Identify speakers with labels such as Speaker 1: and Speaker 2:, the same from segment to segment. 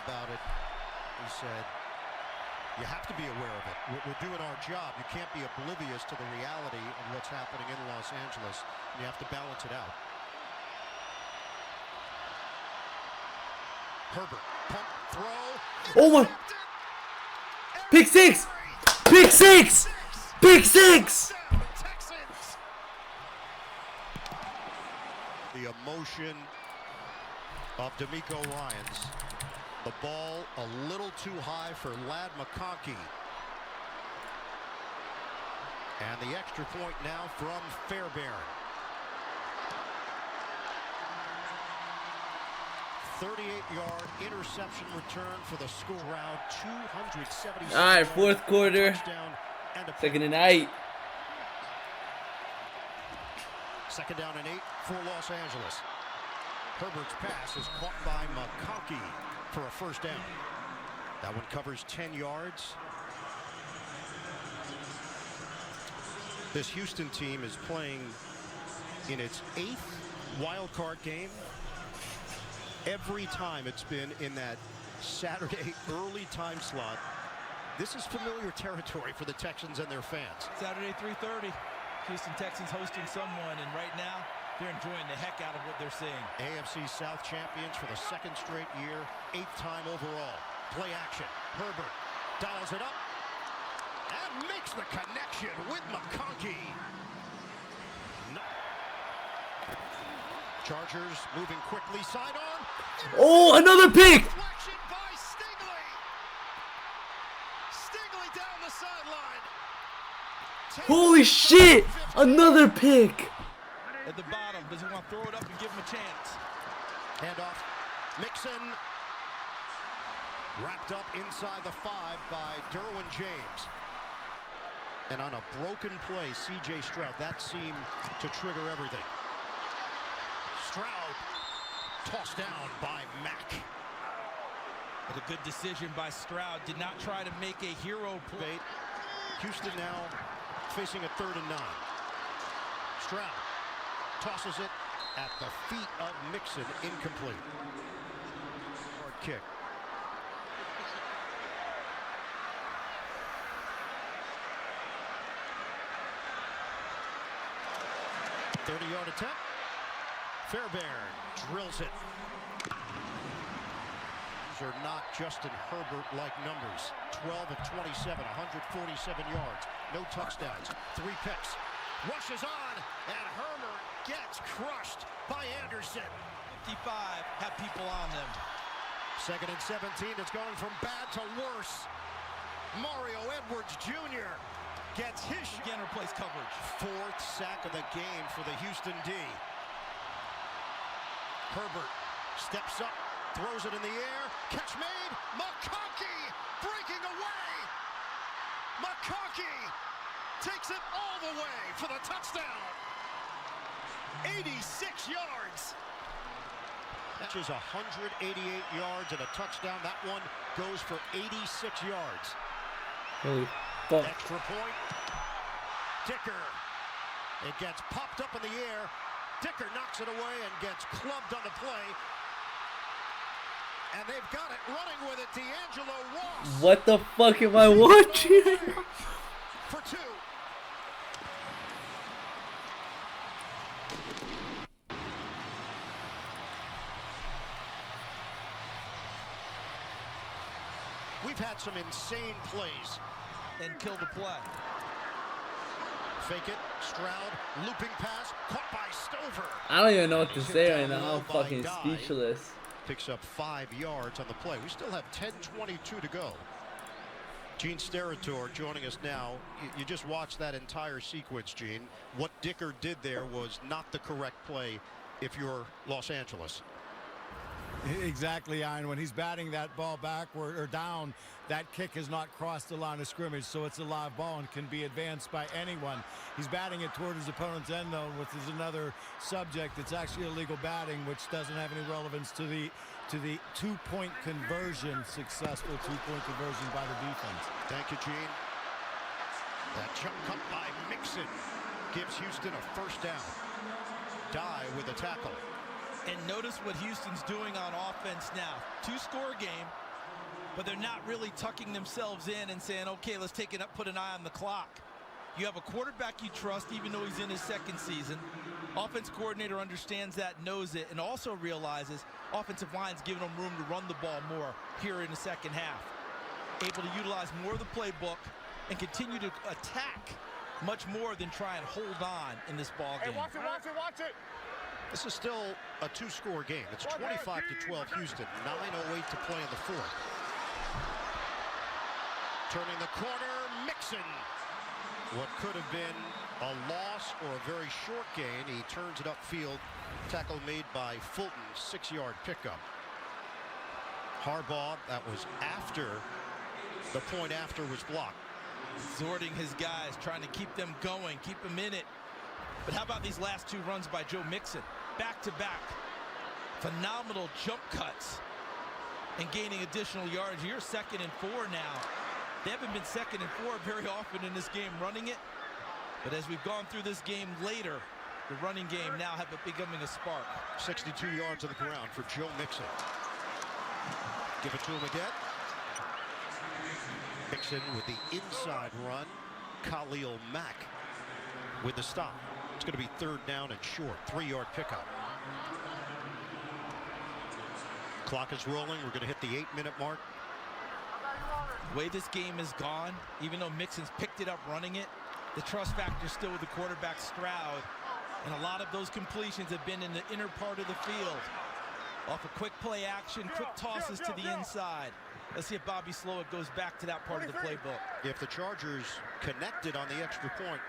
Speaker 1: about it. He said, you have to be aware of it. We're doing our job. You can't be oblivious to the reality of what's happening in Los Angeles. And you have to balance it out. Herbert, pump, throw.
Speaker 2: Oh my! Pick six! Pick six! Pick six!
Speaker 1: The emotion of D'Amico Ryans. The ball a little too high for Ladd McConkey. And the extra point now from Fairbairn. 38-yard interception return for the school round. 276.
Speaker 2: All right, fourth quarter. Second and 8.
Speaker 1: Second down and 8 for Los Angeles. Herbert's pass is caught by McConkey for a first down. That one covers 10 yards. This Houston team is playing in its 8th wild card game. Every time it's been in that Saturday early time slot. This is familiar territory for the Texans and their fans.
Speaker 3: Saturday 3:30. Houston Texans hosting someone, and right now they're enjoying the heck out of what they're seeing.
Speaker 1: AFC South champions for the 2nd straight year, 8th time overall. Play action. Herbert dials it up and makes the connection with McConkey. No. Chargers moving quickly, sidearm.
Speaker 2: Oh, another pick!
Speaker 1: Deflection by Stingley. Stingley down the sideline.
Speaker 2: Holy shit! Another pick!
Speaker 3: At the bottom, does he want to throw it up and give him a chance?
Speaker 1: Handoff. Mixon. Wrapped up inside the 5 by Derwin James. And on a broken play, C.J. Stroud, that seemed to trigger everything. Stroud tossed down by Mack.
Speaker 3: But a good decision by Stroud. Did not try to make a hero play.
Speaker 1: Houston now facing a 3rd and 9. Stroud tosses it at the feet of Mixon, incomplete. Hard kick. Thirty-yard attempt. Fairbairn drills it. These are not Justin Herbert-like numbers. 12 of 27, 147 yards. No touchdowns. 3 picks. Rushes on, and Herbert gets crushed by Anderson.
Speaker 3: 55 have people on them.
Speaker 1: 2nd and 17. It's going from bad to worse. Mario Edwards Jr. gets his
Speaker 3: Again, replace coverage.
Speaker 1: 4th sack of the game for the Houston D. Herbert steps up, throws it in the air. Catch made. McConkey breaking away. McConkey takes it all the way for the touchdown. 86 yards. That is 188 yards and a touchdown. That one goes for 86 yards.
Speaker 2: Holy fuck.
Speaker 1: Extra point. Dicker. It gets popped up in the air. Dicker knocks it away and gets clubbed on the play. And they've got it running with it. D'Angelo Ross.
Speaker 2: What the fuck am I watching?
Speaker 1: For 2. We've had some insane plays.
Speaker 3: And kill the play.
Speaker 1: Fake it. Stroud. Looping pass. Caught by Stover.
Speaker 2: I don't even know what to say right now. I'm fucking speechless.
Speaker 1: Picks up 5 yards on the play. We still have 10:22 to go. Gene Steratore joining us now. You just watched that entire sequence, Gene. What Dicker did there was not the correct play if you're Los Angeles.
Speaker 4: Exactly, Ian. When he's batting that ball backward or down, that kick has not crossed the line of scrimmage, so it's a live ball and can be advanced by anyone. He's batting it toward his opponent's end zone, which is another subject. It's actually illegal batting, which doesn't have any relevance to the two-point conversion, successful two-point conversion by the defense.
Speaker 1: Thank you, Gene. That jump cut by Mixon gives Houston a first down. Dye with a tackle.
Speaker 3: And notice what Houston's doing on offense now. 2-score game. but they're not really tucking themselves in and saying, okay, let's take it up, put an eye on the clock. You have a quarterback you trust, even though he's in his second season. Offense coordinator understands that, knows it, and also realizes offensive line's giving them room to run the ball more here in the second half. Able to utilize more of the playbook and continue to attack much more than try and hold on in this ball game.
Speaker 5: Hey, watch it, watch it.
Speaker 1: This is still a two-score game. It's 25-12 Houston. 9:08 to play in the fourth. Turning the corner, Mixon. What could have been a loss or a very short gain. He turns it upfield. Tackle made by Fulton, 6-yard pickup. Harbaugh, that was after the point after was blocked.
Speaker 3: Exhorting his guys, trying to keep them going, keep them in it. But how about these last two runs by Joe Mixon? Back-to-back. Phenomenal jump cuts and gaining additional yards. You're 2nd and 4 now. They haven't been 2nd and 4 very often in this game running it. But as we've gone through this game later, the running game now have it becoming a spark.
Speaker 1: 62 yards on the ground for Joe Mixon. Give it to him again. Mixon with the inside run. Khalil Mack with the stop. It's going to be 3rd down and short. 3-yard pickup. Clock is rolling. We're going to hit the 8-minute mark.
Speaker 3: The way this game is gone, even though Mixon's picked it up running it, the trust factor is still with the quarterback Stroud. And a lot of those completions have been in the inner part of the field. Off a quick play action, quick tosses to the inside. Let's see if Bobby Slowick goes back to that part of the playbook.
Speaker 1: If the Chargers connected on the extra point,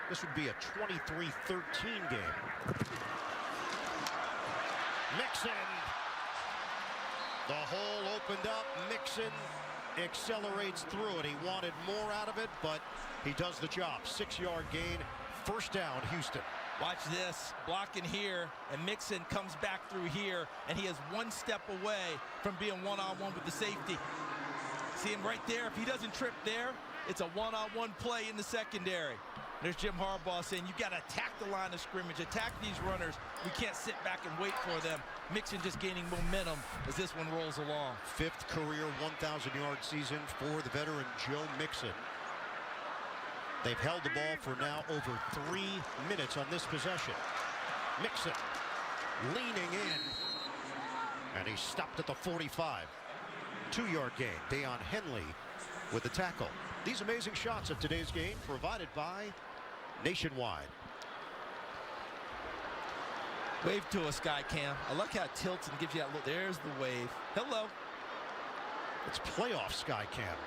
Speaker 1: this would be a 23-13 game. Mixon. The hole opened up. Mixon accelerates through it. He wanted more out of it, but he does the job. 6-yard gain. 1st down, Houston.
Speaker 3: Watch this, blocking here, and Mixon comes back through here, and he is 1 step away from being one-on-one with the safety. See him right there? If he doesn't trip there, it's a one-on-one play in the secondary. There's Jim Harbaugh saying, you got to attack the line of scrimmage, attack these runners. We can't sit back and wait for them. Mixon just gaining momentum as this one rolls along.
Speaker 1: 5th career 1,000-yard season for the veteran Joe Mixon. They've held the ball for now over 3 minutes on this possession. Mixon leaning in, and he stopped at the 45. 2-yard gain. Deion Henley with the tackle. These amazing shots of today's game provided by Nationwide.
Speaker 3: Wave to us, Skycam. I like how it tilts and gives you that look. There's the wave. Hello.
Speaker 1: It's playoff Skycam.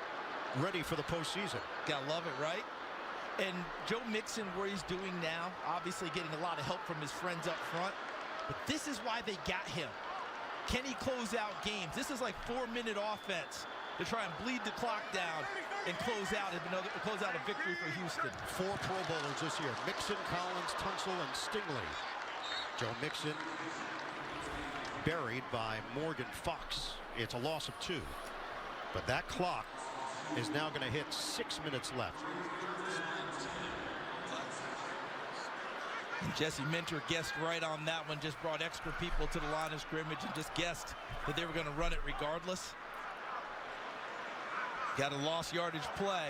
Speaker 1: Ready for the postseason.
Speaker 3: Gotta love it, right? And Joe Mixon, where he's doing now, obviously getting a lot of help from his friends up front. But this is why they got him. Can he close out games? This is like 4-minute offense to try and bleed the clock down and close out a victory for Houston.
Speaker 1: 4 Pro Bowlers this year. Mixon, Collins, Tunsil, and Stingley. Joe Mixon buried by Morgan Fox. It's a loss of 2. But that clock is now going to hit 6 minutes left.
Speaker 3: And Jesse Minter guessed right on that one, just brought extra people to the line of scrimmage and just guessed that they were going to run it regardless. Got a lost yardage play.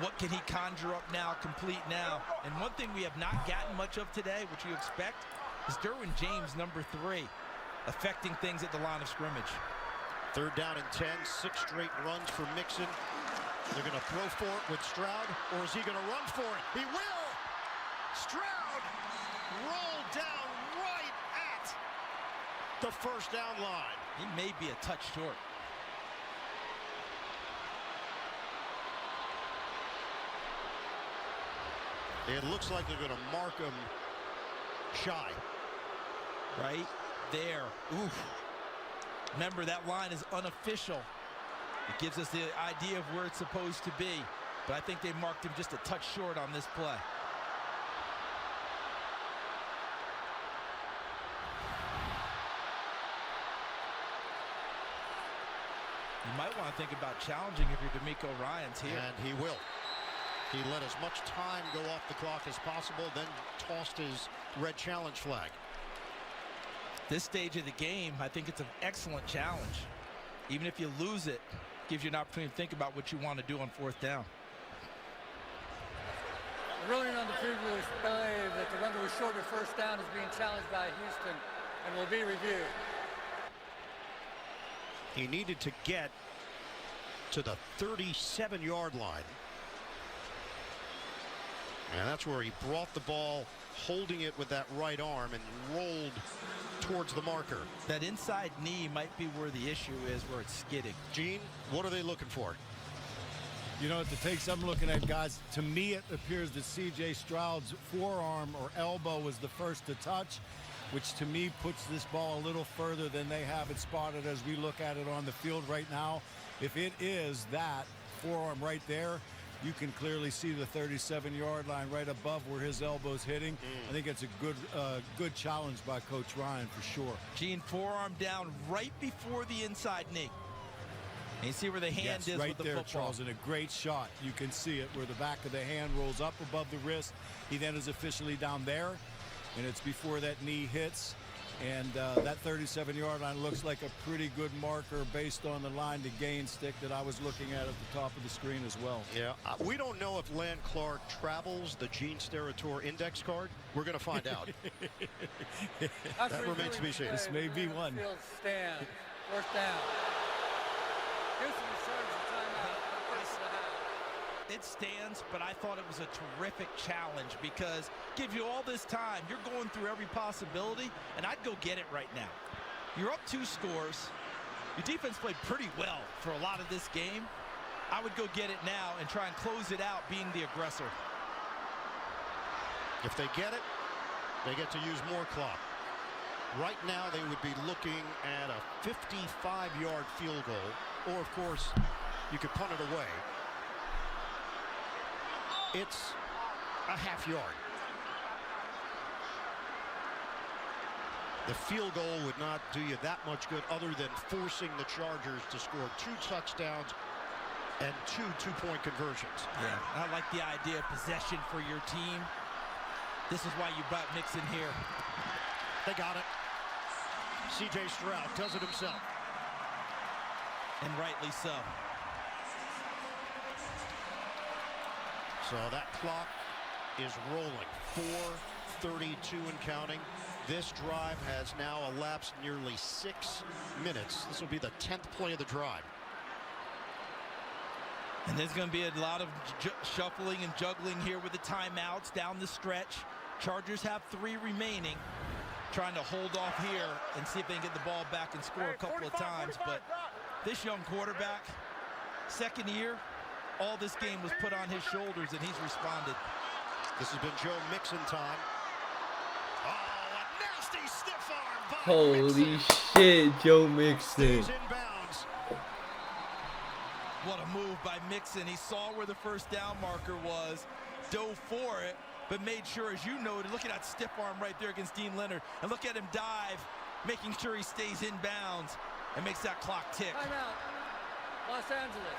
Speaker 3: What can he conjure up now, complete now? And one thing we have not gotten much of today, which you expect, is Derwin James, number 3, affecting things at the line of scrimmage.
Speaker 1: 3rd down and 10, 6 straight runs for Mixon. They're going to throw for it with Stroud, or is he going to run for it? He will! Stroud rolled down right at the 1st down line.
Speaker 3: He may be a touch short.
Speaker 1: It looks like they're going to mark him shy.
Speaker 3: Right there. Oof. Remember, that line is unofficial. It gives us the idea of where it's supposed to be. But I think they marked him just a touch short on this play. You might want to think about challenging if you're D'Amico Ryans here.
Speaker 1: And he will. He let as much time go off the clock as possible, then tossed his red challenge flag.
Speaker 3: This stage of the game, I think it's an excellent challenge. Even if you lose it, gives you an opportunity to think about what you want to do on 4th down.
Speaker 5: Ruling on the previous play that the run to a shorter 1st down is being challenged by Houston and will be reviewed.
Speaker 1: He needed to get to the 37-yard line. And that's where he brought the ball, holding it with that right arm, and rolled towards the marker.
Speaker 3: That inside knee might be where the issue is, where it's skidding.
Speaker 1: Gene, what are they looking for?
Speaker 4: You know, at the takes I'm looking at, guys, to me it appears that C.J. Stroud's forearm or elbow was the first to touch, which to me puts this ball a little further than they have it spotted as we look at it on the field right now. If it is that forearm right there, you can clearly see the 37-yard line right above where his elbow's hitting. I think it's a good challenge by Coach Ryan for sure.
Speaker 3: Gene, forearm down right before the inside knee. And you see where the hand is
Speaker 4: right
Speaker 3: with the
Speaker 4: there,
Speaker 3: football.
Speaker 4: Charles, and a great shot. You can see it where the back of the hand rolls up above the wrist. He then is officially down there, and it's before that knee hits. And that 37-yard line looks like a pretty good marker based on the line to gain stick that I was looking at the top of the screen as well.
Speaker 1: Yeah, we don't know if Land Clark travels the Gene Steratore index card. We're going to find out. That remains to be seen.
Speaker 4: This may be one.
Speaker 5: Field stand. 4th down. Houston returns the timeout. First of the half.
Speaker 3: It stands, but I thought it was a terrific challenge because give you all this time. You're going through every possibility, and I'd go get it right now. You're up 2 scores. Your defense played pretty well for a lot of this game. I would go get it now and try and close it out being the aggressor.
Speaker 1: If they get it, they get to use more clock. Right now, they would be looking at a 55-yard field goal, or, of course, you could punt it away. It's a half yard. The field goal would not do you that much good other than forcing the Chargers to score 2 touchdowns and 2 two-point conversions.
Speaker 3: Yeah, I like the idea of possession for your team. This is why you brought Mixon here.
Speaker 1: They got it. C.J. Stroud does it himself.
Speaker 3: And rightly so.
Speaker 1: So that clock is rolling. 4:32 and counting. This drive has now elapsed nearly 6 minutes. This will be the 10th play of the drive.
Speaker 3: And there's going to be a lot of shuffling and juggling here with the timeouts down the stretch. Chargers have 3 remaining. Trying to hold off here and see if they can get the ball back and score a couple of times. But this young quarterback, 2nd year, all this game was put on his shoulders, and he's responded.
Speaker 1: This has been Joe Mixon time. Oh, a nasty stiff arm by
Speaker 2: Holy
Speaker 1: Mixon.
Speaker 2: shit, Joe Mixon.
Speaker 1: Stays in bounds.
Speaker 3: What a move by Mixon. He saw where the 1st down marker was, dove for it, but made sure, as you noted, look at that stiff arm right there against Dean Leonard, and look at him dive, making sure he stays in bounds and makes that clock tick.
Speaker 5: Timeout. Los Angeles.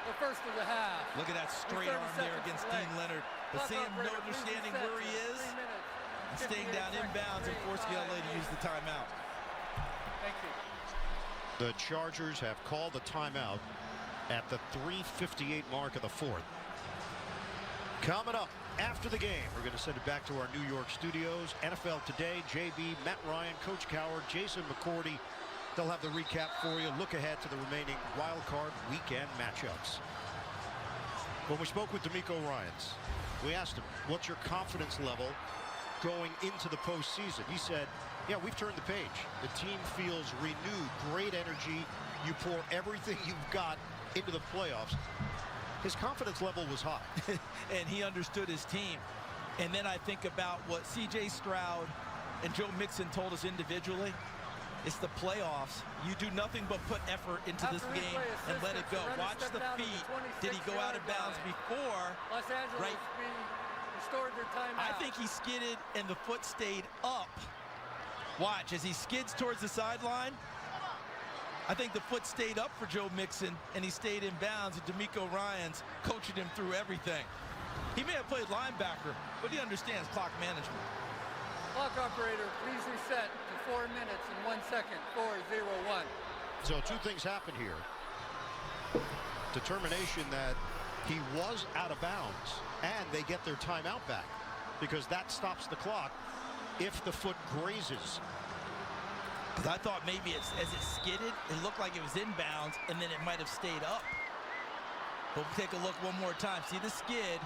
Speaker 5: The first of the half.
Speaker 3: Look at that straight arm there against Dean Leonard. But seeing him understanding where he is and staying down inbounds and forcing LA to use the timeout.
Speaker 5: Thank you.
Speaker 1: The Chargers have called the timeout at the 3:58 mark of the 4th. Coming up after the game, we're going to send it back to our New York studios. NFL Today, JB, Matt Ryan, Coach Coward, Jason McCourty. They'll have the recap for you. Look ahead to the remaining wild card weekend matchups. When we spoke with D'Amico Ryans, we asked him, what's your confidence level going into the postseason? He said, yeah, we've turned the page. The team feels renewed, great energy. You pour everything you've got into the playoffs. His confidence level was high.
Speaker 3: And he understood his team. And then I think about what C.J. Stroud and Joe Mixon told us individually. It's the playoffs. You do nothing but put effort into this game and let it go. Watch the feet. Did he go out of bounds before?
Speaker 5: Los Angeles
Speaker 3: right.
Speaker 5: restored their timeout.
Speaker 3: I think he skidded and the foot stayed up. Watch as he skids towards the sideline. I think the foot stayed up for Joe Mixon and he stayed in bounds, and D'Amico Ryans coaching him through everything. He may have played linebacker, but he understands clock management.
Speaker 5: Clock operator, please reset to 4 minutes and 1 second. 4:01.
Speaker 1: So two things happen here. Determination that he was out of bounds, and they get their timeout back because that stops the clock if the foot grazes.
Speaker 3: Because I thought maybe as it skidded, it looked like it was inbounds, and then it might have stayed up. But we'll take a look one more time. See the skid,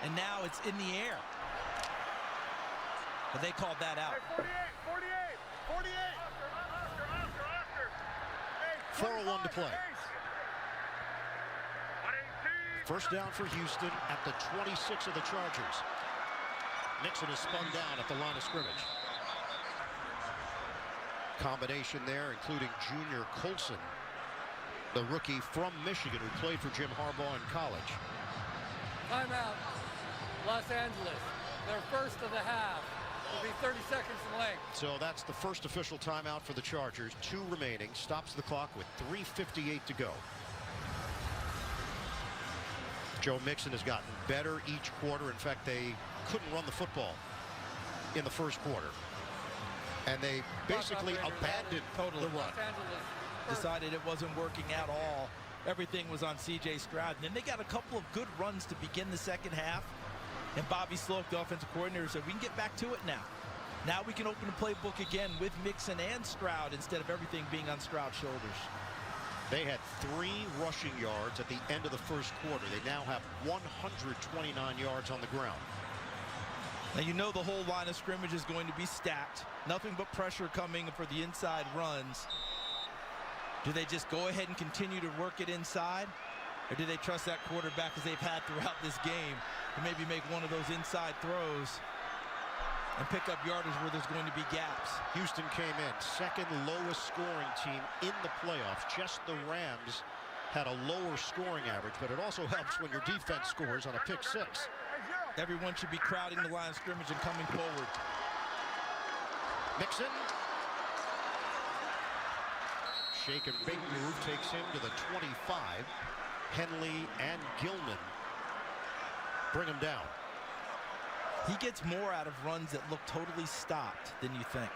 Speaker 3: and now it's in the air. But they called that out.
Speaker 1: 4:01 to play. First down for Houston at the 26 of the Chargers. Mixon is spun down at the line of scrimmage. Combination there, including Junior Colson, the rookie from Michigan who played for Jim Harbaugh in college.
Speaker 5: Timeout, Los Angeles. Their first of the half. Will be 30 seconds in length.
Speaker 1: So that's the first official timeout for the Chargers. 2 remaining. Stops the clock with 3:58 to go. Joe Mixon has gotten better each quarter. In fact, they couldn't run the football in the first quarter. And they basically abandoned the run.
Speaker 3: Decided it wasn't working at all. Everything was on C.J. Stroud. And then they got a couple of good runs to begin the second half. And Bobby Sloak, the offensive coordinator, said, we can get back to it now. Now we can open the playbook again with Mixon and Stroud instead of everything being on Stroud's shoulders.
Speaker 1: They had 3 rushing yards at the end of the first quarter. They now have 129 yards on the ground.
Speaker 3: Now you know the whole line of scrimmage is going to be stacked. Nothing but pressure coming for the inside runs. Do they just go ahead and continue to work it inside? Or do they trust that quarterback as they've had throughout this game to maybe make one of those inside throws and pick up yardage where there's going to be gaps?
Speaker 1: Houston came in second lowest scoring team in the playoffs. Just the Rams had a lower scoring average, but it also helps when your defense scores on a pick 6.
Speaker 3: Everyone should be crowding the line of scrimmage and coming forward.
Speaker 1: Mixon. Shake and big move takes him to the 25. Henley and Gilman bring him down.
Speaker 3: He gets more out of runs that look totally stopped than you think.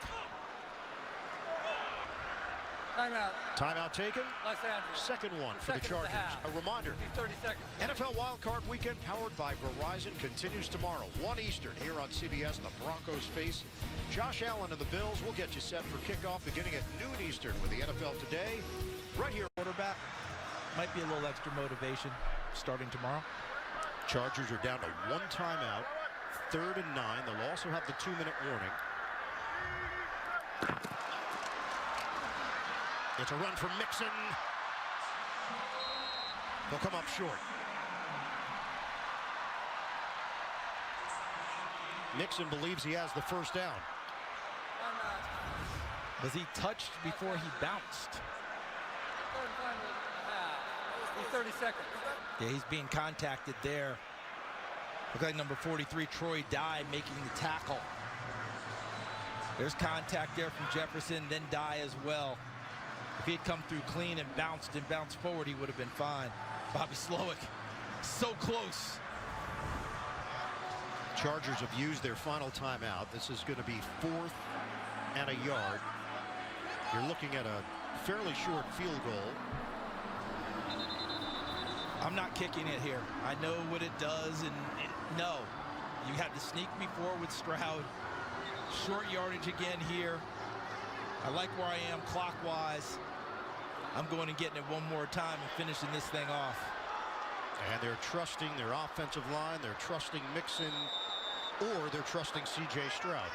Speaker 5: Timeout.
Speaker 1: Timeout taken.
Speaker 5: Los Angeles.
Speaker 1: Second one for the Chargers. A reminder,
Speaker 5: 30 seconds.
Speaker 1: NFL Wildcard Weekend powered by Verizon continues tomorrow, 1 Eastern, here on CBS. The Broncos face Josh Allen and the Bills. We'll get you set for kickoff beginning at noon Eastern with the NFL Today. Right here.
Speaker 3: Quarterback might be a little extra motivation starting tomorrow.
Speaker 1: Chargers are down to 1 timeout. 3rd and 9. They'll also have the 2-minute warning. It's a run from Mixon. They'll come up short. Mixon believes he has the first down.
Speaker 3: Was he touched before he bounced?
Speaker 5: 30 seconds.
Speaker 3: Yeah, he's being contacted there. Look like number 43, Troy Dye, making the tackle. There's contact there from Jefferson, then Dye as well. If he had come through clean and bounced forward, he would have been fine. Bobby Slowick, so close.
Speaker 1: Chargers have used their final timeout. This is going to be 4th and a yard. You're looking at a fairly short field goal.
Speaker 3: I'm not kicking it here. I know what it does, and no. You had to sneak before with Stroud. Short yardage again here. I like where I am clockwise. I'm going and getting it one more time and finishing this thing off.
Speaker 1: And they're trusting their offensive line. They're trusting Mixon, or they're trusting C.J. Stroud.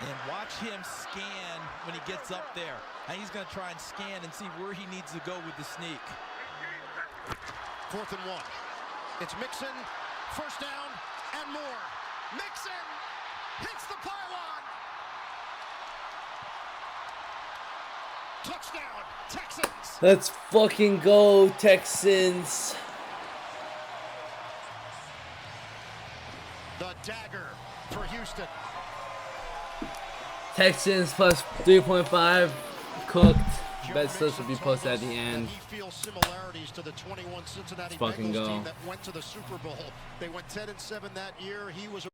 Speaker 3: And watch him scan when he gets up there. And he's going to try and scan and see where he needs to go with the sneak.
Speaker 1: 4th and 1. It's Mixon, first down, and more. Mixon hits the pylon. Touchdown, Texans.
Speaker 2: Let's fucking go, Texans.
Speaker 1: The dagger for Houston.
Speaker 2: Texans plus 3.5 cooked. Bet slips will be posted at the end.
Speaker 1: He feels similarities to the 21 Cincinnati
Speaker 2: Let's fucking
Speaker 1: Bengals
Speaker 2: go.
Speaker 1: team that went to the Super Bowl. They went 10-7 that year. He was